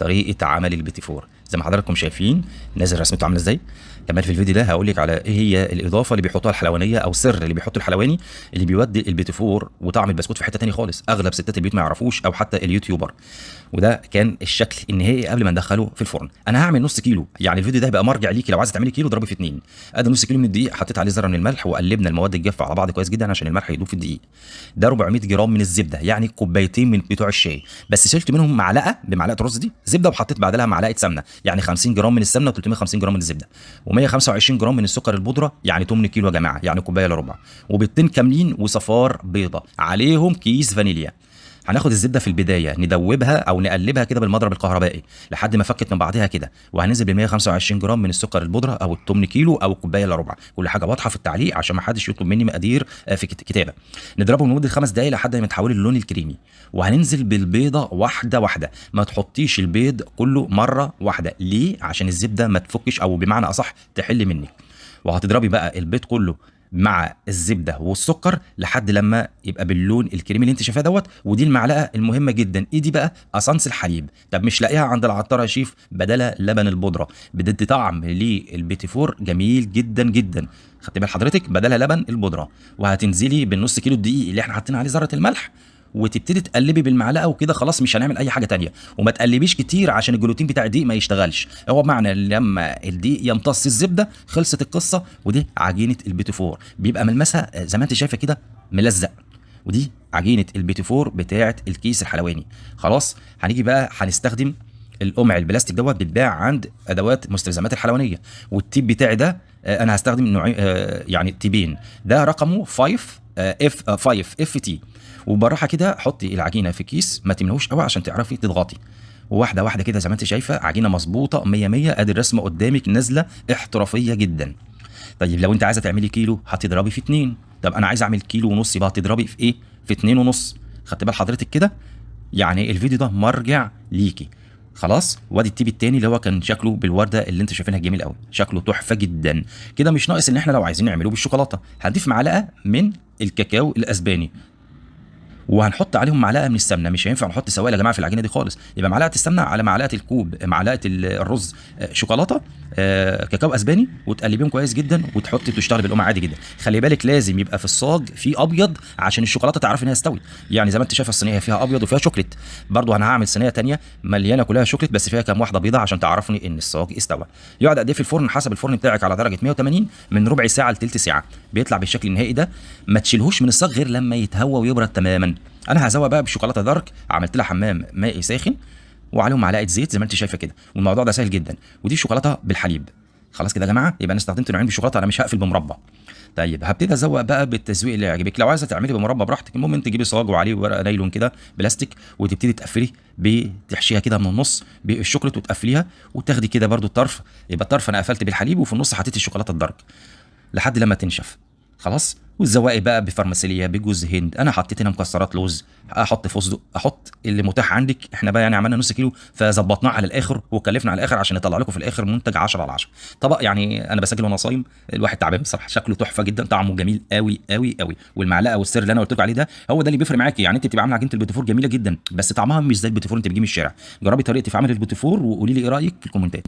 طريقه عمل البيتي فور. زي ما حضراتكم شايفين نازل رسمته عامله ازاي. كمان في الفيديو ده هقول لك على ايه هي الاضافه اللي بيحطها الحلوانيه او السر اللي بيحطه الحلواني اللي بيودي البيتي فور وطعم البسكوت في حته ثانيه خالص، اغلب ستات البيوت ما يعرفوش او حتى اليوتيوبر. وده كان الشكل النهائي قبل ما ندخله في الفرن. انا هعمل نص كيلو، يعني الفيديو ده هيبقى مرجع ليكي لو عايزه تعملي كيلو ضربي في 2. ادي نص كيلو من الدقيق، حطيت عليه ذره من الملح وقلبنا المواد الجافه على بعض كويس جدا عشان الملح يدوب في الدقيق. ده 400 جرام من الزبده، يعني كوبايتين من بتوع الشاي، بس شلت منهم معلقه بمعلقه الرز دي زبده وحطيت بعدها معلقه سمنه، يعني 50 جرام من السمنه و350 جرام من الزبده، و125 جرام من السكر البودره، يعني 8 كيلو يا جماعه، يعني كوبايه الا ربع، وبيضتين كاملين وصفار بيضه عليهم كيس فانيليا. هناخد الزبده في البدايه ندوبها او نقلبها كده بالمضرب الكهربائي لحد ما فكت من بعضها كده، وهننزل ب 125 جرام من السكر البودره او ال 8 كيلو او الكوبايه الا ربع. كل حاجه واضحه في التعليق عشان ما حدش يطلب مني مقادير في كتابه. نضربهم لمده 5 دقائق لحد ما يتحول للون الكريمي، وهننزل بالبيضه واحده واحده. ما تحطيش البيض كله مره واحده، ليه؟ عشان الزبده ما تفكش او بمعنى اصح تحل منك. وهتضربي بقى البيض كله مع الزبده والسكر لحد لما يبقى باللون الكريمي اللي انت شايفاه دوت. ودي المعلقه المهمه جدا، ايه دي بقى؟ اسانس الحليب. طب مش لاقيها عند العطار يا شيف؟ بدلها لبن البودره، بتدي طعم للبيتي فور جميل جدا جدا. خدت بال حضرتك؟ بدلها لبن البودره. وهتنزلي بالنص كيلو الدقيق اللي احنا حاطين عليه ذره الملح، وتبتدي تقلبي بالمعلقه وكده خلاص، مش هنعمل اي حاجه تانية. وما تقلبيش كتير عشان الجلوتين بتاع الدقيق ما يشتغلش. هو معنى لما الدقيق يمتص الزبده خلصت القصه. ودي عجينه البيتي فور، بيبقى ملمسها زي ما انت شايفه كده ملزق. ودي عجينه البيتي فور بتاعه الكيس الحلواني. خلاص هنيجي بقى هنستخدم القمع البلاستيك دوت، بيتباع عند ادوات مستلزمات الحلوانيه. والتيب بتاعي ده انا هستخدم نوعين، يعني تيبين. ده رقمه 5 اف تي. وبالراحه كده حطي العجينه في كيس، ما تملهوش قوي عشان تعرفي تضغطي واحده واحده كده زي ما انت شايفه. عجينه مظبوطه 100 100. ادي الرسمه قدامك نازله احترافيه جدا. طيب لو انت عايزه تعملي كيلو هتضربي في 2. طب انا عايزه اعمل كيلو ونص، يبقى هتضربي في ايه؟ في 2 ونص. خدت بال حضرتك كده؟ يعني الفيديو ده مرجع ليكي. خلاص. وادي التيب التاني اللي هو كان شكله بالورده اللي انت شايفينها جميل قوي، شكله تحفه جدا كده. مش ناقص ان احنا لو عايزين نعمله بالشوكولاته هنضيف معلقه من الكاكاو الاسباني، وهنحط عليهم معلقه من السمنه. مش هينفع نحط سوائل يا جماعه في العجينه دي خالص، يبقى معلقه السمنه على معلقه الكوب معلقه الرز شوكولاته كاكاو اسباني، وتقلبيهم كويس جدا وتحطي تشتغلي بالقمع عادي جدا. خلي بالك لازم يبقى في الصاج في ابيض عشان الشوكولاته تعرف انها تستوي. يعني زي ما انت شايفه الصينيه فيها ابيض وفيها شوكليت. برضو انا هعمل صينيه ثانيه مليانه كلها شوكليت بس فيها كام واحده بيضه عشان تعرفني ان الصاج استوى. يقعد قد ايه في الفرن؟ حسب الفرن بتاعك على درجه 180 من ربع ساعه لثلث ساعه بيطلع بالشكل النهائي ده. ما تشيلهوش من الصاج غير لما يتهوى ويبرد تماما. انا هزوق بقى بشوكولاته دارك، عملت لها حمام مائي ساخن وعليهم معلقه زيت زي ما انت شايفه كده، والموضوع ده سهل جدا. ودي شوكولاته بالحليب. خلاص كده يا جماعه، يبقى انا استخدمت نوعين بالشوكولاته، انا مش هقفل بمربى. طيب هبتدي ازوق بقى بالتزويق اللي يعجبك. لو عايزه تعملي بمربى براحتك، المهم انت تجيبي صاج وعليه ورقه نايلون كده بلاستيك، وتبتدي تقفلي بتحشيها كده من النص بالشوكولاته وتقفليها، وتاخدي كده برده الطرف. يبقى الطرف انا قفلت بالحليب وفي النص حطيت الشوكولاته الدارك لحد لما تنشف. خلاص. والزواقي بقى بفرماسيليا بجوز هند، انا حطيت هنا مكسرات لوز، احط فستق، احط اللي متاح عندك. احنا بقى يعني عملنا نص كيلو فظبطناه على الاخر وكلفنا على الاخر عشان نطلع لكم في الاخر منتج 10 على 10 طبق. يعني انا بسجل وانا صايم، الواحد تعبان بصراحه. شكله تحفه جدا، طعمه جميل قوي قوي قوي. والمعلقه والسر اللي انا قلت لكم عليه ده هو ده اللي بيفرق معاكي. يعني انت بتبقى عامله عجينه البيتي فور جميله جدا بس طعمها مش زي البيتي فور انت بتجيبي من الشارع. جربي طريقتي في عمل البيتي فور وقولي لي ايه رايك في الكومنتات.